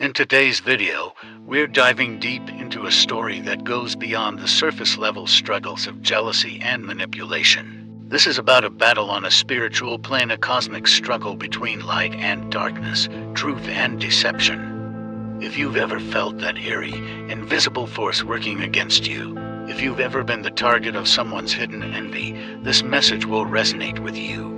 In today's video, we're diving deep into a story that goes beyond the surface-level struggles of jealousy and manipulation. This is about a battle on a spiritual plane, a cosmic struggle between light and darkness, truth and deception. If you've ever felt that eerie, invisible force working against you, if you've ever been the target of someone's hidden envy, this message will resonate with you.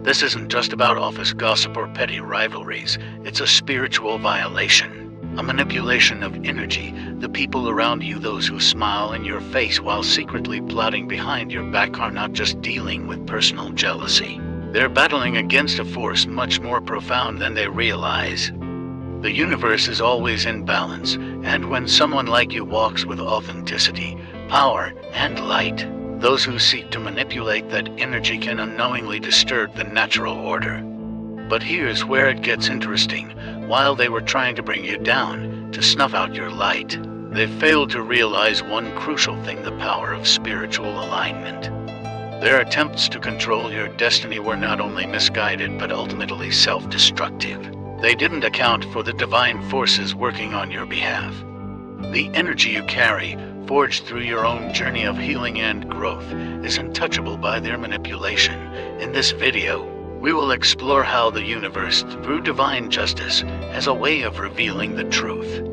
This isn't just about office gossip or petty rivalries, it's a spiritual violation, a manipulation of energy, the people around you, those who smile in your face while secretly plotting behind your back, are not just dealing with personal jealousy. They're battling against a force much more profound than they realize. The universe is always in balance, and when someone like you walks with authenticity, power, and light, those who seek to manipulate that energy can unknowingly disturb the natural order. But here's where it gets interesting. While they were trying to bring you down, to snuff out your light, they failed to realize one crucial thing: the power of spiritual alignment. Their attempts to control your destiny were not only misguided but ultimately self-destructive. They didn't account for the divine forces working on your behalf. The energy you carry, forged through your own journey of healing and growth, is untouchable by their manipulation. In this video, we will explore how the universe, through divine justice, has a way of revealing the truth.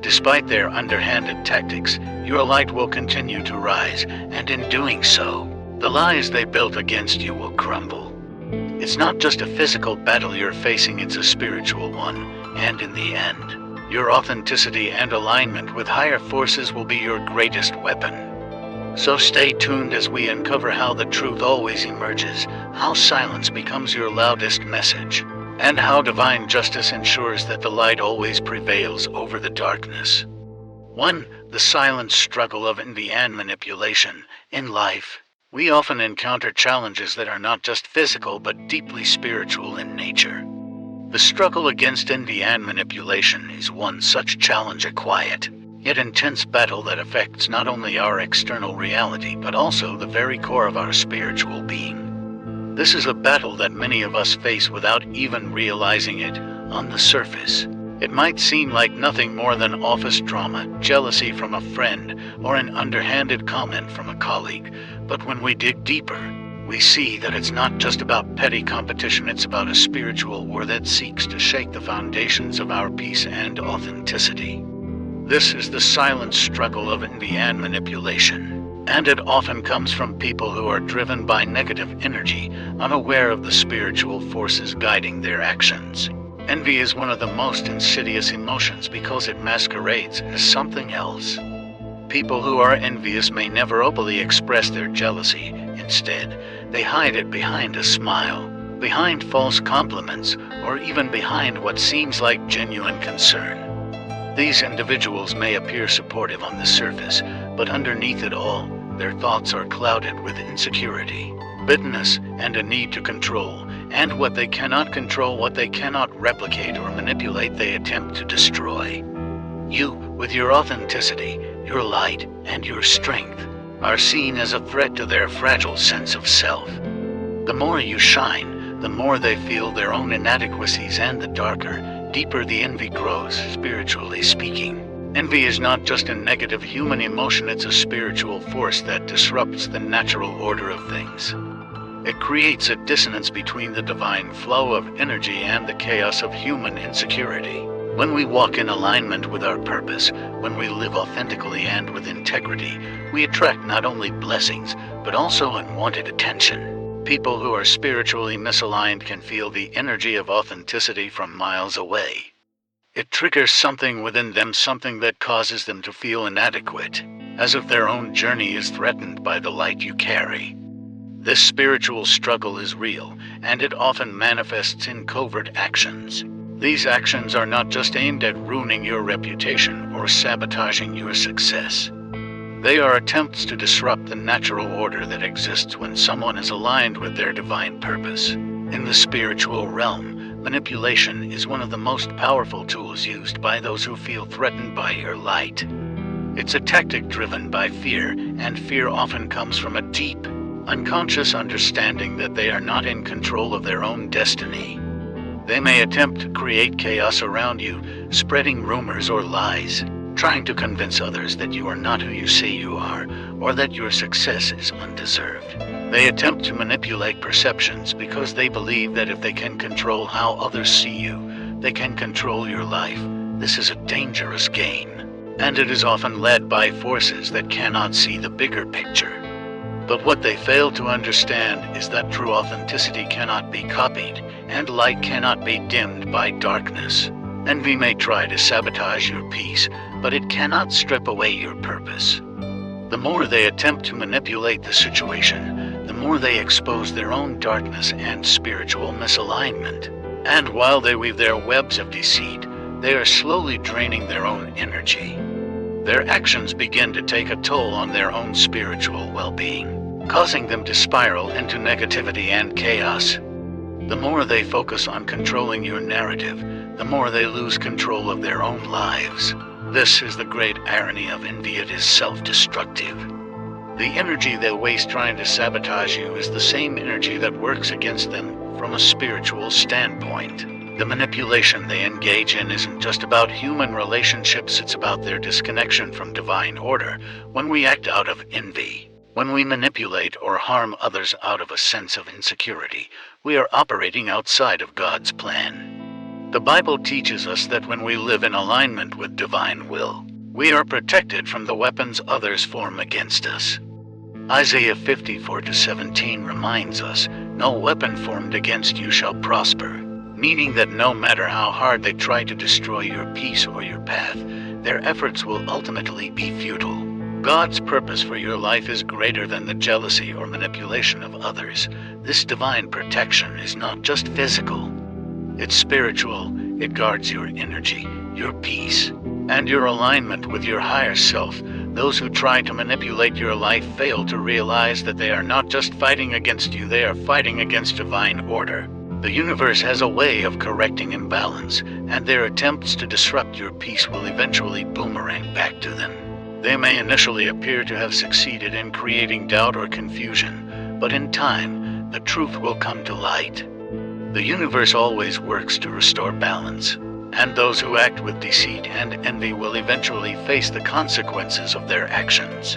Despite their underhanded tactics, your light will continue to rise, and in doing so, the lies they built against you will crumble. It's not just a physical battle you're facing, it's a spiritual one, and in the end, your authenticity and alignment with higher forces will be your greatest weapon. So stay tuned as we uncover how the truth always emerges, how silence becomes your loudest message, and how divine justice ensures that the light always prevails over the darkness. 1. The silent struggle of envy and manipulation. In life, we often encounter challenges that are not just physical but deeply spiritual in nature. The struggle against envy and manipulation is one such challenge, a quiet, yet intense battle that affects not only our external reality but also the very core of our spiritual being. This is a battle that many of us face without even realizing it. On the surface, it might seem like nothing more than office drama, jealousy from a friend, or an underhanded comment from a colleague. But when we dig deeper, we see that it's not just about petty competition, it's about a spiritual war that seeks to shake the foundations of our peace and authenticity. This is the silent struggle of envy and manipulation, and it often comes from people who are driven by negative energy, unaware of the spiritual forces guiding their actions. Envy is one of the most insidious emotions because it masquerades as something else. People who are envious may never openly express their jealousy. Instead, they hide it behind a smile, behind false compliments, or even behind what seems like genuine concern. These individuals may appear supportive on the surface, but underneath it all, their thoughts are clouded with insecurity, bitterness, and a need to control. And what they cannot control, what they cannot replicate or manipulate, they attempt to destroy. You, with your authenticity, your light, and your strength, are seen as a threat to their fragile sense of self. The more you shine, the more they feel their own inadequacies, and the darker, deeper the envy grows, spiritually speaking. Envy is not just a negative human emotion, it's a spiritual force that disrupts the natural order of things. It creates a dissonance between the divine flow of energy and the chaos of human insecurity. When we walk in alignment with our purpose, when we live authentically and with integrity, we attract not only blessings, but also unwanted attention. People who are spiritually misaligned can feel the energy of authenticity from miles away. It triggers something within them, something that causes them to feel inadequate, as if their own journey is threatened by the light you carry. This spiritual struggle is real, and it often manifests in covert actions. These actions are not just aimed at ruining your reputation or sabotaging your success. They are attempts to disrupt the natural order that exists when someone is aligned with their divine purpose. In the spiritual realm, manipulation is one of the most powerful tools used by those who feel threatened by your light. It's a tactic driven by fear, and fear often comes from a deep, unconscious understanding that they are not in control of their own destiny. They may attempt to create chaos around you, spreading rumors or lies, trying to convince others that you are not who you say you are, or that your success is undeserved. They attempt to manipulate perceptions because they believe that if they can control how others see you, they can control your life. This is a dangerous game, and it is often led by forces that cannot see the bigger picture. But what they fail to understand is that true authenticity cannot be copied, and light cannot be dimmed by darkness. Envy may try to sabotage your peace, but it cannot strip away your purpose. The more they attempt to manipulate the situation, the more they expose their own darkness and spiritual misalignment. And while they weave their webs of deceit, they are slowly draining their own energy. Their actions begin to take a toll on their own spiritual well-being, causing them to spiral into negativity and chaos. The more they focus on controlling your narrative, the more they lose control of their own lives. This is the great irony of envy. It is self-destructive. The energy they waste trying to sabotage you is the same energy that works against them from a spiritual standpoint. The manipulation they engage in isn't just about human relationships, it's about their disconnection from divine order. When we act out of envy, when we manipulate or harm others out of a sense of insecurity, we are operating outside of God's plan. The Bible teaches us that when we live in alignment with divine will, we are protected from the weapons others form against us. Isaiah 54:17 reminds us, "No weapon formed against you shall prosper," meaning that no matter how hard they try to destroy your peace or your path, their efforts will ultimately be futile. God's purpose for your life is greater than the jealousy or manipulation of others. This divine protection is not just physical. It's spiritual. It guards your energy, your peace, and your alignment with your higher self. Those who try to manipulate your life fail to realize that they are not just fighting against you, they are fighting against divine order. The universe has a way of correcting imbalance, and their attempts to disrupt your peace will eventually boomerang back to them. They may initially appear to have succeeded in creating doubt or confusion, but in time, the truth will come to light. The universe always works to restore balance, and those who act with deceit and envy will eventually face the consequences of their actions.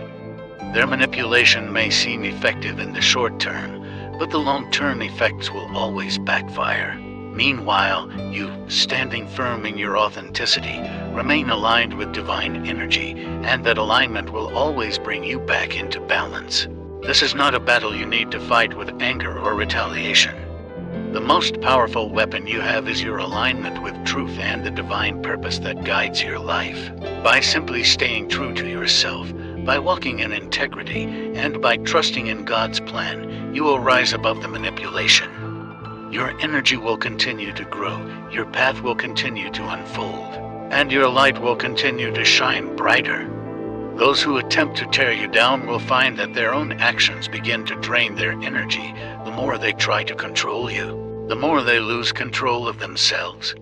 Their manipulation may seem effective in the short term, but the long-term effects will always backfire. Meanwhile, you, standing firm in your authenticity, remain aligned with divine energy, and that alignment will always bring you back into balance. This is not a battle you need to fight with anger or retaliation. The most powerful weapon you have is your alignment with truth and the divine purpose that guides your life. By simply staying true to yourself, by walking in integrity, and by trusting in God's plan, you will rise above the manipulation. Your energy will continue to grow, your path will continue to unfold, and your light will continue to shine brighter. Those who attempt to tear you down will find that their own actions begin to drain their energy. The more they try to control you, the more they lose control of themselves.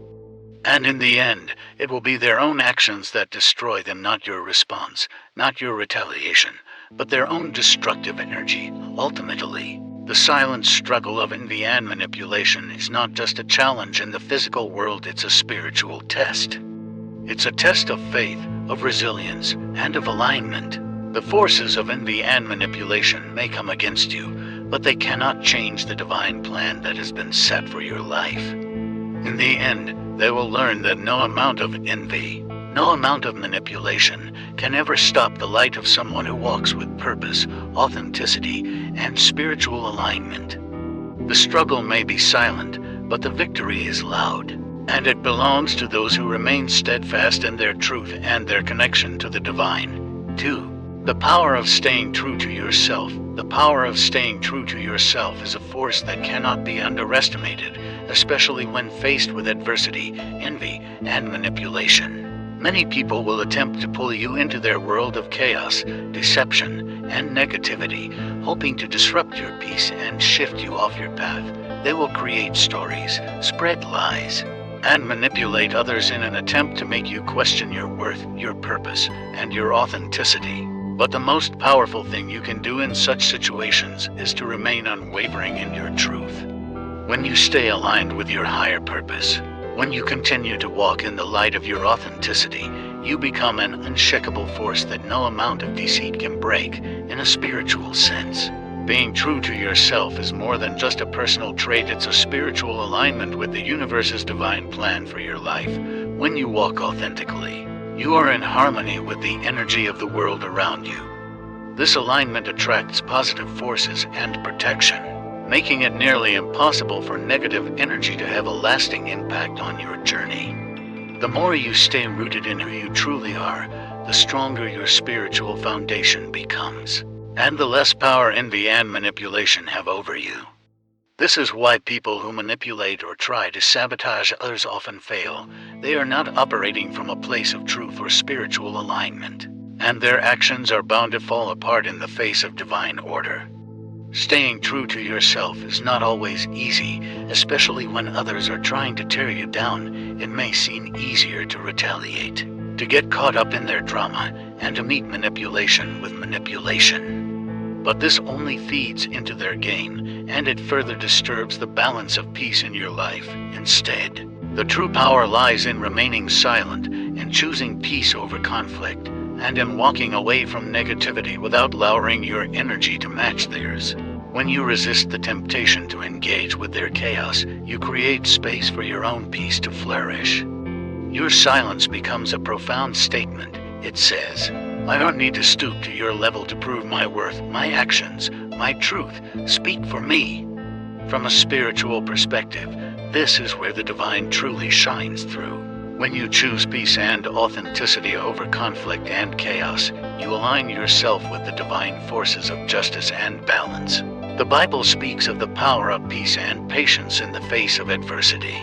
And in the end, it will be their own actions that destroy them, not your response, not your retaliation, but their own destructive energy. Ultimately, the silent struggle of envy and manipulation is not just a challenge in the physical world, it's a spiritual test. It's a test of faith, of resilience, and of alignment. The forces of envy and manipulation may come against you, but they cannot change the divine plan that has been set for your life. In the end, they will learn that no amount of envy, no amount of manipulation can ever stop the light of someone who walks with purpose, authenticity, and spiritual alignment. The struggle may be silent, but the victory is loud, and it belongs to those who remain steadfast in their truth and their connection to the divine. 2. The power of staying true to yourself. The power of staying true to yourself is a force that cannot be underestimated, especially when faced with adversity, envy, and manipulation. Many people will attempt to pull you into their world of chaos, deception, and negativity, hoping to disrupt your peace and shift you off your path. They will create stories, spread lies, and manipulate others in an attempt to make you question your worth, your purpose, and your authenticity. But the most powerful thing you can do in such situations is to remain unwavering in your truth. When you stay aligned with your higher purpose, When you continue to walk in the light of your authenticity, you become an unshakable force that no amount of deceit can break, in a spiritual sense. Being true to yourself is more than just a personal trait, it's a spiritual alignment with the universe's divine plan for your life. When you walk authentically, you are in harmony with the energy of the world around you. This alignment attracts positive forces and protection, making it nearly impossible for negative energy to have a lasting impact on your journey. The more you stay rooted in who you truly are, the stronger your spiritual foundation becomes, and the less power envy and manipulation have over you. This is why people who manipulate or try to sabotage others often fail. They are not operating from a place of truth or spiritual alignment, and their actions are bound to fall apart in the face of divine order. Staying true to yourself is not always easy, especially when others are trying to tear you down. It may seem easier to retaliate, to get caught up in their drama, and to meet manipulation with manipulation. But this only feeds into their game, and it further disturbs the balance of peace in your life. Instead, the true power lies in remaining silent, in choosing peace over conflict, and in walking away from negativity without lowering your energy to match theirs. When you resist the temptation to engage with their chaos, you create space for your own peace to flourish. Your silence becomes a profound statement. It says, "I don't need to stoop to your level to prove my worth. My actions, my truth, speak for me." From a spiritual perspective, this is where the divine truly shines through. When you choose peace and authenticity over conflict and chaos, you align yourself with the divine forces of justice and balance. The Bible speaks of the power of peace and patience in the face of adversity.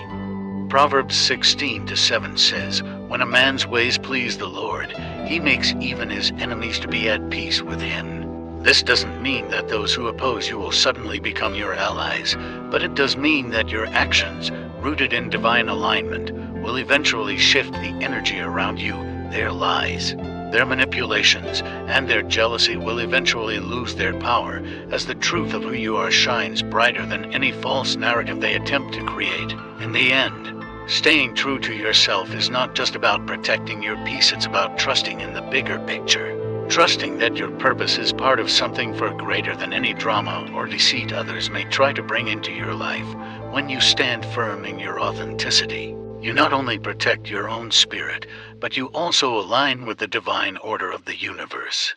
Proverbs 16:7 says, "When a man's ways please the Lord, he makes even his enemies to be at peace with him." This doesn't mean that those who oppose you will suddenly become your allies, but it does mean that your actions, rooted in divine alignment, will eventually shift the energy around you. Their lies, their manipulations, and their jealousy will eventually lose their power, as the truth of who you are shines brighter than any false narrative they attempt to create. In the end, staying true to yourself is not just about protecting your peace, it's about trusting in the bigger picture. Trusting that your purpose is part of something far greater than any drama or deceit others may try to bring into your life. When you stand firm in your authenticity, you not only protect your own spirit, but you also align with the divine order of the universe.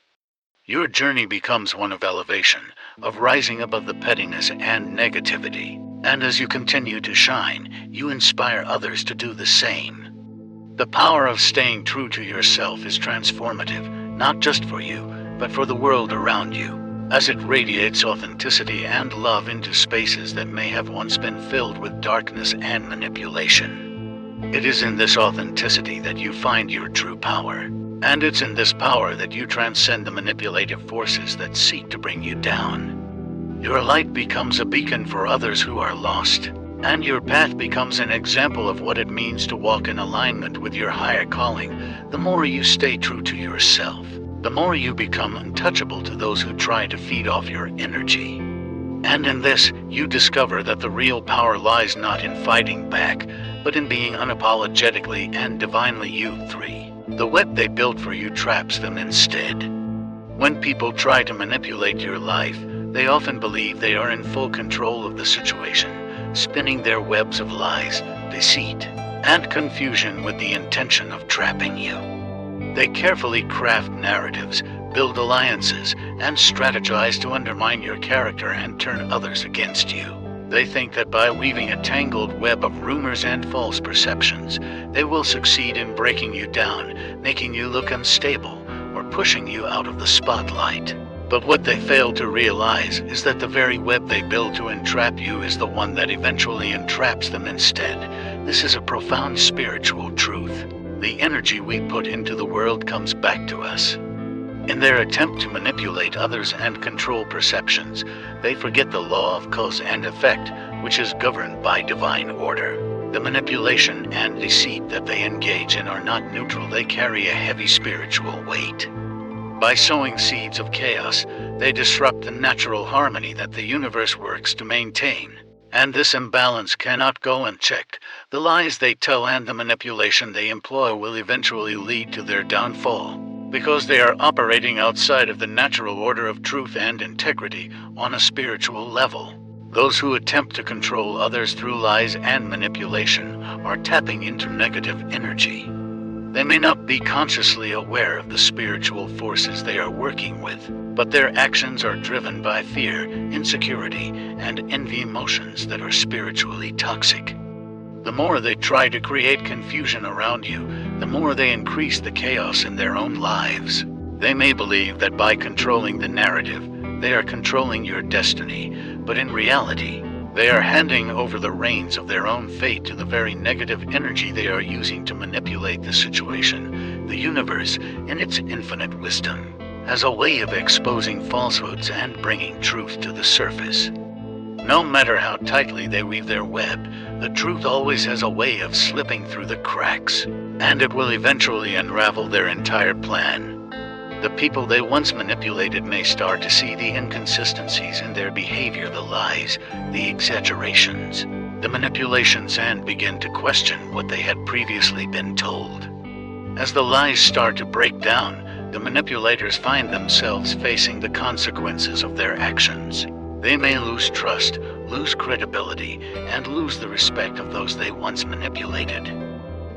Your journey becomes one of elevation, of rising above the pettiness and negativity. And as you continue to shine, you inspire others to do the same. The power of staying true to yourself is transformative, not just for you, but for the world around you, as it radiates authenticity and love into spaces that may have once been filled with darkness and manipulation. It is in this authenticity that you find your true power, and it's in this power that you transcend the manipulative forces that seek to bring you down. Your light becomes a beacon for others who are lost, and your path becomes an example of what it means to walk in alignment with your higher calling. The more you stay true to yourself, the more you become untouchable to those who try to feed off your energy. And in this, you discover that the real power lies not in fighting back, but in being unapologetically and divinely you. 3. The web they build for you traps them instead. When people try to manipulate your life, they often believe they are in full control of the situation, spinning their webs of lies, deceit, and confusion with the intention of trapping you. They carefully craft narratives, build alliances, and strategize to undermine your character and turn others against you. They think that by weaving a tangled web of rumors and false perceptions, they will succeed in breaking you down, making you look unstable, or pushing you out of the spotlight. But what they fail to realize is that the very web they build to entrap you is the one that eventually entraps them instead. This is a profound spiritual truth. The energy we put into the world comes back to us. In their attempt to manipulate others and control perceptions, they forget the law of cause and effect, which is governed by divine order. The manipulation and deceit that they engage in are not neutral, they carry a heavy spiritual weight. By sowing seeds of chaos, they disrupt the natural harmony that the universe works to maintain. And this imbalance cannot go unchecked. The lies they tell and the manipulation they employ will eventually lead to their downfall, because they are operating outside of the natural order of truth and integrity on a spiritual level. Those who attempt to control others through lies and manipulation are tapping into negative energy. They may not be consciously aware of the spiritual forces they are working with, but their actions are driven by fear, insecurity, and envy emotions that are spiritually toxic. The more they try to create confusion around you, the more they increase the chaos in their own lives. They may believe that by controlling the narrative, they are controlling your destiny, but in reality, they are handing over the reins of their own fate to the very negative energy they are using to manipulate the situation. The universe, in its infinite wisdom, has a way of exposing falsehoods and bringing truth to the surface. No matter how tightly they weave their web, the truth always has a way of slipping through the cracks, and it will eventually unravel their entire plan. The people they once manipulated may start to see the inconsistencies in their behavior, the lies, the exaggerations, the manipulations, and begin to question what they had previously been told. As the lies start to break down, the manipulators find themselves facing the consequences of their actions. They may lose trust, lose credibility, and lose the respect of those they once manipulated.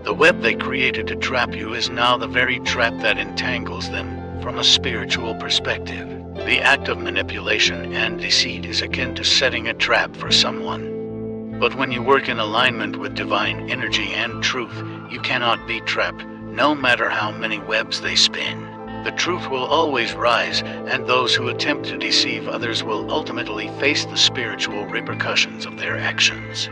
The web they created to trap you is now the very trap that entangles them. From a spiritual perspective, the act of manipulation and deceit is akin to setting a trap for someone. But when you work in alignment with divine energy and truth, you cannot be trapped, no matter how many webs they spin. The truth will always rise, and those who attempt to deceive others will ultimately face the spiritual repercussions of their actions.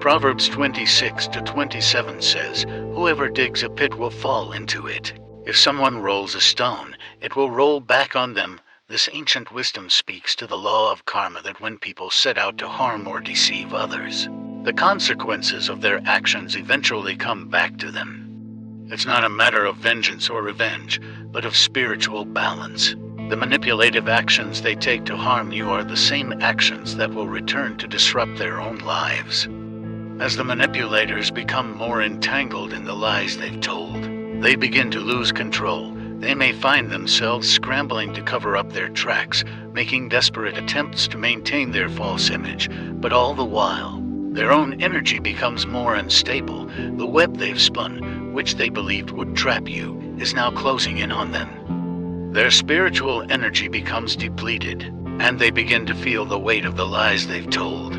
Proverbs 26:27 says, "Whoever digs a pit will fall into it. If someone rolls a stone, it will roll back on them." This ancient wisdom speaks to the law of karma, that when people set out to harm or deceive others, the consequences of their actions eventually come back to them. It's not a matter of vengeance or revenge, but of spiritual balance. The manipulative actions they take to harm you are the same actions that will return to disrupt their own lives. As the manipulators become more entangled in the lies they've told, they begin to lose control. They may find themselves scrambling to cover up their tracks, making desperate attempts to maintain their false image, but all the while, their own energy becomes more unstable. The web they've spun, which they believed would trap you, is now closing in on them. Their spiritual energy becomes depleted, and they begin to feel the weight of the lies they've told.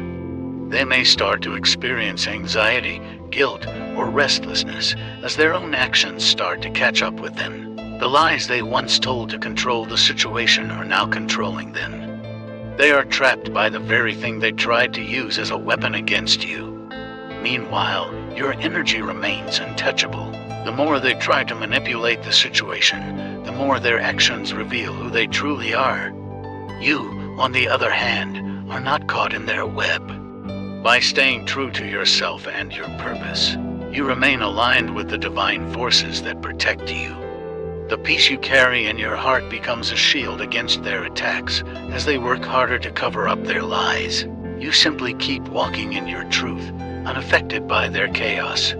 They may start to experience anxiety, guilt, or restlessness as their own actions start to catch up with them. The lies they once told to control the situation are now controlling them. They are trapped by the very thing they tried to use as a weapon against you. Meanwhile, your energy remains untouchable. The more they try to manipulate the situation, the more their actions reveal who they truly are. You, on the other hand, are not caught in their web. By staying true to yourself and your purpose, you remain aligned with the divine forces that protect you. The peace you carry in your heart becomes a shield against their attacks as they work harder to cover up their lies. You simply keep walking in your truth, unaffected by their chaos.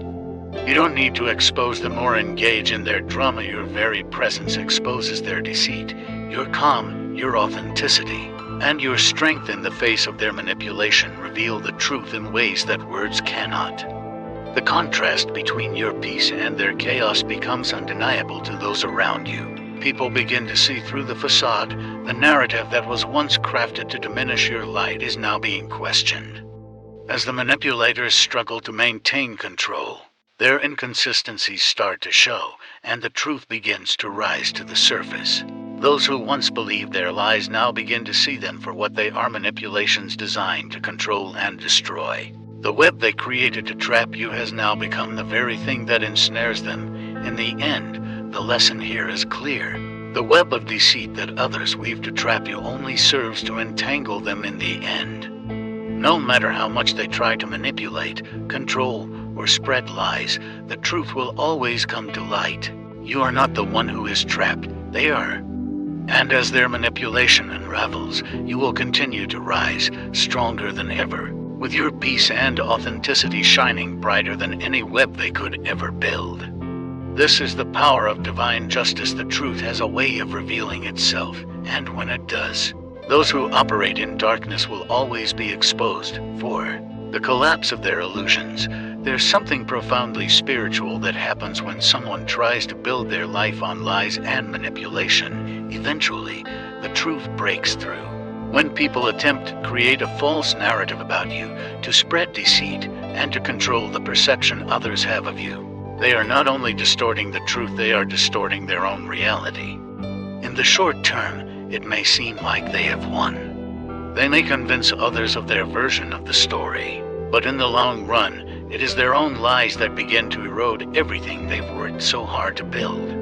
You don't need to expose them or engage in their drama. Your very presence exposes their deceit. Your calm, your authenticity, and your strength in the face of their manipulation reveal the truth in ways that words cannot. The contrast between your peace and their chaos becomes undeniable to those around you. People begin to see through the facade. The narrative that was once crafted to diminish your light is now being questioned. As the manipulators struggle to maintain control, their inconsistencies start to show, and the truth begins to rise to the surface. Those who once believed their lies now begin to see them for what they are: manipulations designed to control and destroy. The web they created to trap you has now become the very thing that ensnares them. In the end, the lesson here is clear. The web of deceit that others weave to trap you only serves to entangle them in the end. No matter how much they try to manipulate, control, or spread lies, the truth will always come to light. You are not the one who is trapped, they are. And as their manipulation unravels, you will continue to rise, stronger than ever, with your peace and authenticity shining brighter than any web they could ever build. This is the power of divine justice. The truth has a way of revealing itself, and when it does, those who operate in darkness will always be exposed for the collapse of their illusions. There's something profoundly spiritual that happens when someone tries to build their life on lies and manipulation. Eventually, the truth breaks through. When people attempt to create a false narrative about you, to spread deceit, and to control the perception others have of you, they are not only distorting the truth, they are distorting their own reality. In the short term, it may seem like they have won. They may convince others of their version of the story, but in the long run, it is their own lies that begin to erode everything they've worked so hard to build.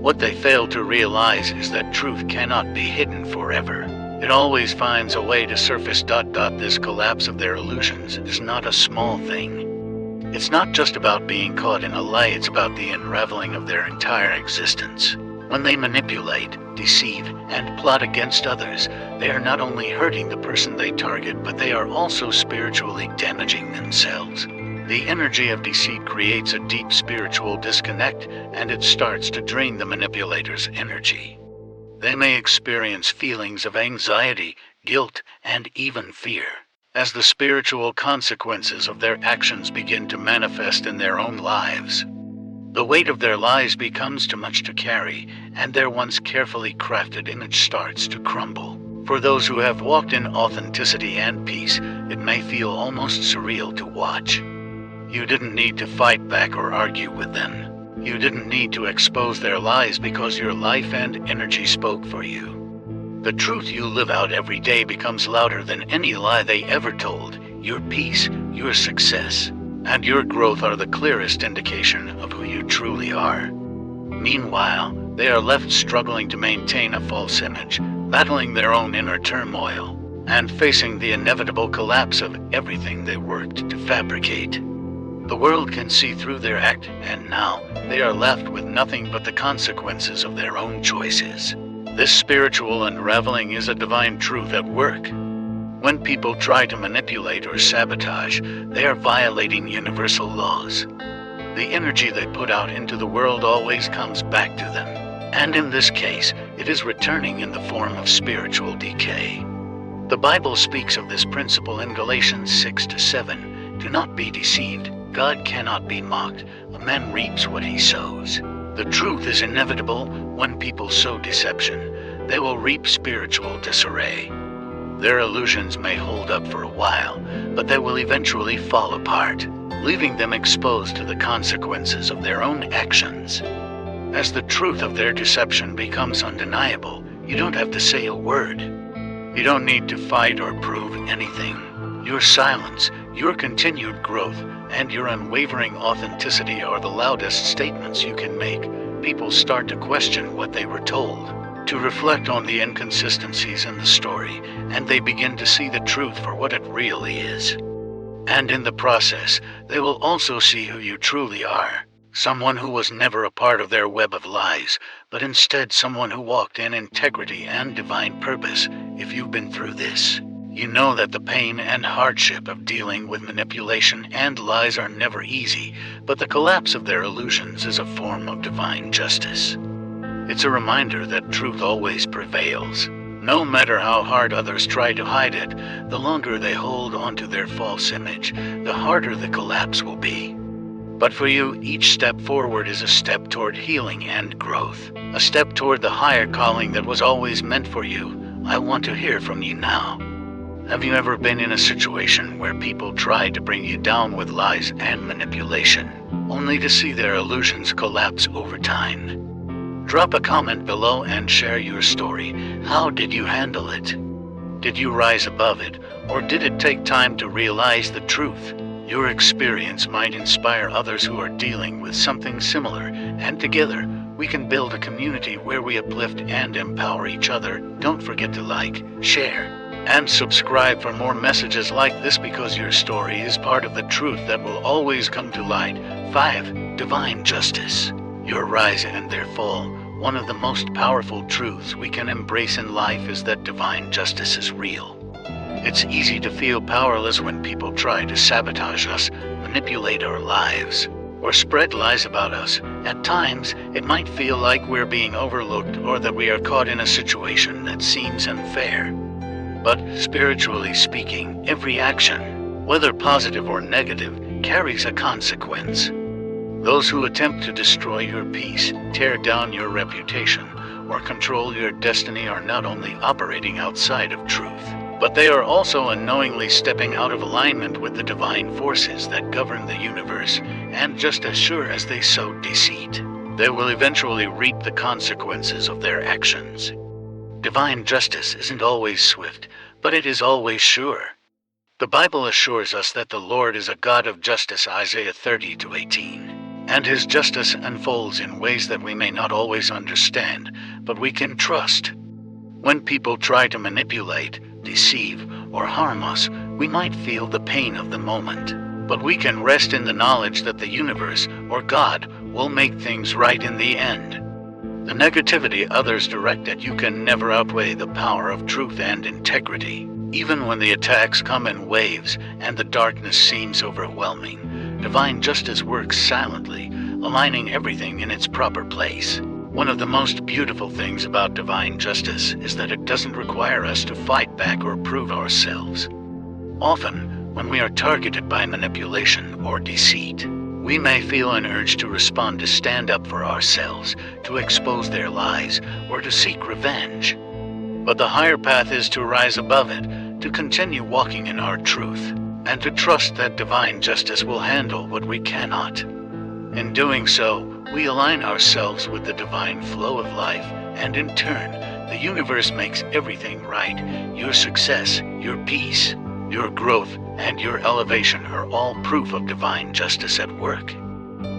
What they fail to realize is that truth cannot be hidden forever. It always finds a way to surface. This collapse of their illusions is not a small thing. It's not just about being caught in a lie, it's about the unraveling of their entire existence. When they manipulate, deceive, and plot against others, they are not only hurting the person they target, but they are also spiritually damaging themselves. The energy of deceit creates a deep spiritual disconnect, and it starts to drain the manipulator's energy. They may experience feelings of anxiety, guilt, and even fear, as the spiritual consequences of their actions begin to manifest in their own lives. The weight of their lies becomes too much to carry, and their once carefully crafted image starts to crumble. For those who have walked in authenticity and peace, it may feel almost surreal to watch. You didn't need to fight back or argue with them. You didn't need to expose their lies because your life and energy spoke for you. The truth you live out every day becomes louder than any lie they ever told. Your peace, your success, and your growth are the clearest indication of who you truly are. Meanwhile, they are left struggling to maintain a false image, battling their own inner turmoil, and facing the inevitable collapse of everything they worked to fabricate. The world can see through their act, and now they are left with nothing but the consequences of their own choices. This spiritual unraveling is a divine truth at work. When people try to manipulate or sabotage, they are violating universal laws. The energy they put out into the world always comes back to them, and in this case, it is returning in the form of spiritual decay. The Bible speaks of this principle in Galatians 6-7. Do not be deceived. God cannot be mocked. A man reaps what he sows. The truth is inevitable. When people sow deception, they will reap spiritual disarray. Their illusions may hold up for a while, but they will eventually fall apart, leaving them exposed to the consequences of their own actions. As the truth of their deception becomes undeniable, you don't have to say a word. You don't need to fight or prove anything. Your silence, your continued growth, and your unwavering authenticity are the loudest statements you can make. People start to question what they were told, to reflect on the inconsistencies in the story, and they begin to see the truth for what it really is. And in the process, they will also see who you truly are. Someone who was never a part of their web of lies, but instead someone who walked in integrity and divine purpose. If you've been through this, you know that the pain and hardship of dealing with manipulation and lies are never easy, but the collapse of their illusions is a form of divine justice. It's a reminder that truth always prevails. No matter how hard others try to hide it, the longer they hold onto their false image, the harder the collapse will be. But for you, each step forward is a step toward healing and growth, a step toward the higher calling that was always meant for you. I want to hear from you now. Have you ever been in a situation where people tried to bring you down with lies and manipulation, only to see their illusions collapse over time? Drop a comment below and share your story. How did you handle it? Did you rise above it, or did it take time to realize the truth? Your experience might inspire others who are dealing with something similar, and together, we can build a community where we uplift and empower each other. Don't forget to like, share, and subscribe for more messages like this, because your story is part of the truth that will always come to light. 5. Divine justice. Your rise and their fall. One of the most powerful truths we can embrace in life is that divine justice is real. It's easy to feel powerless when people try to sabotage us, manipulate our lives, or spread lies about us. At times, it might feel like we're being overlooked or that we are caught in a situation that seems unfair. But spiritually speaking, every action, whether positive or negative, carries a consequence. Those who attempt to destroy your peace, tear down your reputation, or control your destiny are not only operating outside of truth, but they are also unknowingly stepping out of alignment with the divine forces that govern the universe, and just as sure as they sow deceit, they will eventually reap the consequences of their actions. Divine justice isn't always swift, but it is always sure. The Bible assures us that the Lord is a God of justice, Isaiah 30-18. And his justice unfolds in ways that we may not always understand, but we can trust. When people try to manipulate, deceive, or harm us, we might feel the pain of the moment. But we can rest in the knowledge that the universe, or God, will make things right in the end. The negativity others direct at you can never outweigh the power of truth and integrity. Even when the attacks come in waves and the darkness seems overwhelming, divine justice works silently, aligning everything in its proper place. One of the most beautiful things about divine justice is that it doesn't require us to fight back or prove ourselves. Often, when we are targeted by manipulation or deceit, we may feel an urge to respond, to stand up for ourselves, to expose their lies, or to seek revenge. But the higher path is to rise above it, to continue walking in our truth, and to trust that divine justice will handle what we cannot. In doing so, we align ourselves with the divine flow of life, and in turn, the universe makes everything right. Your success, your peace, your growth, and your elevation are all proof of divine justice at work.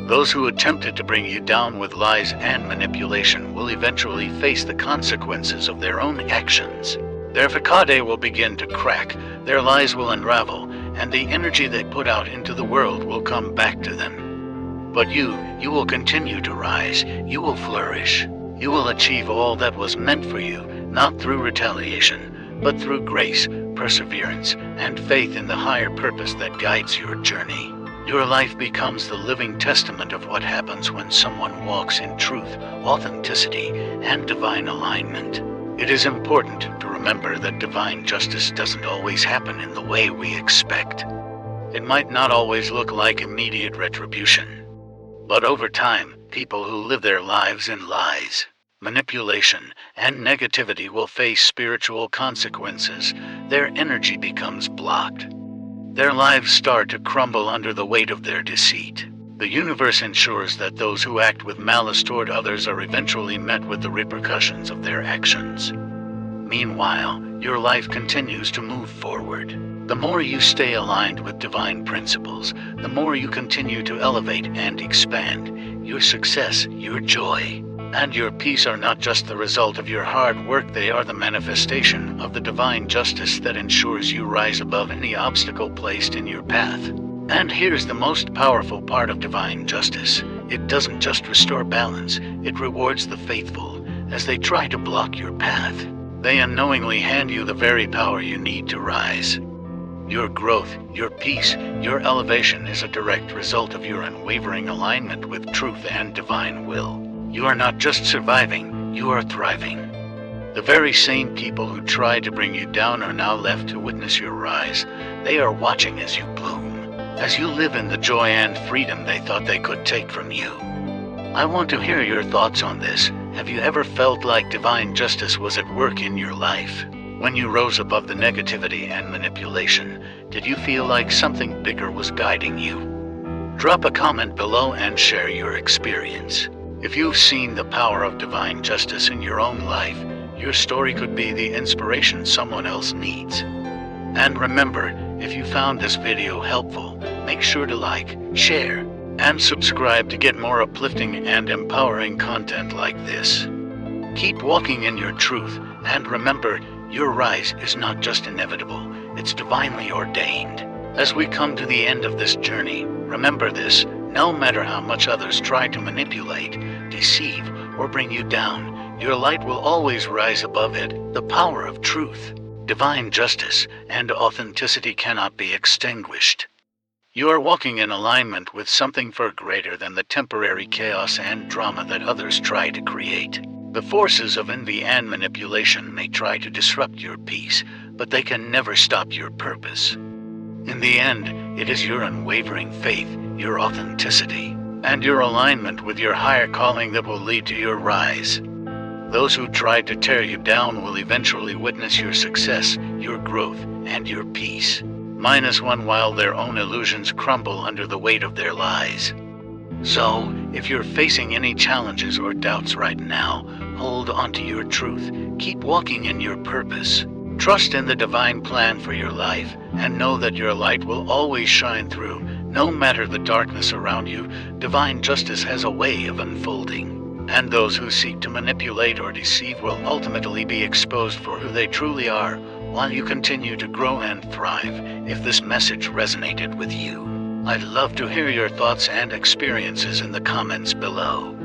Those who attempted to bring you down with lies and manipulation will eventually face the consequences of their own actions. Their facade will begin to crack, their lies will unravel, and the energy they put out into the world will come back to them. But you will continue to rise, you will flourish, you will achieve all that was meant for you, not through retaliation, but through grace, perseverance, and faith in the higher purpose that guides your journey. Your life becomes the living testament of what happens when someone walks in truth, authenticity, and divine alignment. It is important to remember that divine justice doesn't always happen in the way we expect. It might not always look like immediate retribution. But over time, people who live their lives in lies, manipulation, and negativity will face spiritual consequences. Their energy becomes blocked. Their lives start to crumble under the weight of their deceit. The universe ensures that those who act with malice toward others are eventually met with the repercussions of their actions. Meanwhile, your life continues to move forward. The more you stay aligned with divine principles, the more you continue to elevate and expand. Your success, your joy, and your peace are not just the result of your hard work, they are the manifestation of the divine justice that ensures you rise above any obstacle placed in your path. And here's the most powerful part of divine justice. It doesn't just restore balance, it rewards the faithful. As they try to block your path, they unknowingly hand you the very power you need to rise. Your growth, your peace, your elevation is a direct result of your unwavering alignment with truth and divine will. You are not just surviving, you are thriving. The very same people who tried to bring you down are now left to witness your rise. They are watching as you bloom, as you live in the joy and freedom they thought they could take from you. I want to hear your thoughts on this. Have you ever felt like divine justice was at work in your life? When you rose above the negativity and manipulation, did you feel like something bigger was guiding you? Drop a comment below and share your experience. If you've seen the power of divine justice in your own life, your story could be the inspiration someone else needs. And remember, if you found this video helpful, make sure to like, share, and subscribe to get more uplifting and empowering content like this. Keep walking in your truth, and remember, your rise is not just inevitable, it's divinely ordained. As we come to the end of this journey, remember this: no matter how much others try to manipulate, deceive, or bring you down, your light will always rise above it, the power of truth. divine justice, and authenticity cannot be extinguished. You are walking in alignment with something far greater than the temporary chaos and drama that others try to create. The forces of envy and manipulation may try to disrupt your peace, but they can never stop your purpose. In the end, it is your unwavering faith, your authenticity, and your alignment with your higher calling that will lead to your rise. Those who tried to tear you down will eventually witness your success, your growth, and your peace. -1 while their own illusions crumble under the weight of their lies. So, if you're facing any challenges or doubts right now, hold on to your truth. Keep walking in your purpose. Trust in the divine plan for your life, and know that your light will always shine through. No matter the darkness around you, divine justice has a way of unfolding. And those who seek to manipulate or deceive will ultimately be exposed for who they truly are, while you continue to grow and thrive. If this message resonated with you, I'd love to hear your thoughts and experiences in the comments below.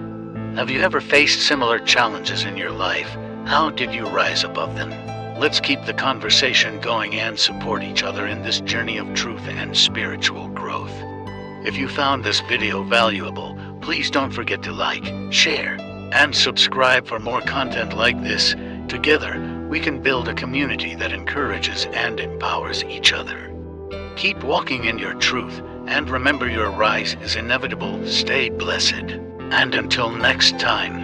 Have you ever faced similar challenges in your life? How did you rise above them? Let's keep the conversation going and support each other in this journey of truth and spiritual growth. If you found this video valuable, please don't forget to like, share, and subscribe for more content like this. Together, we can build a community that encourages and empowers each other. Keep walking in your truth, and remember your rise is inevitable. Stay blessed. And until next time.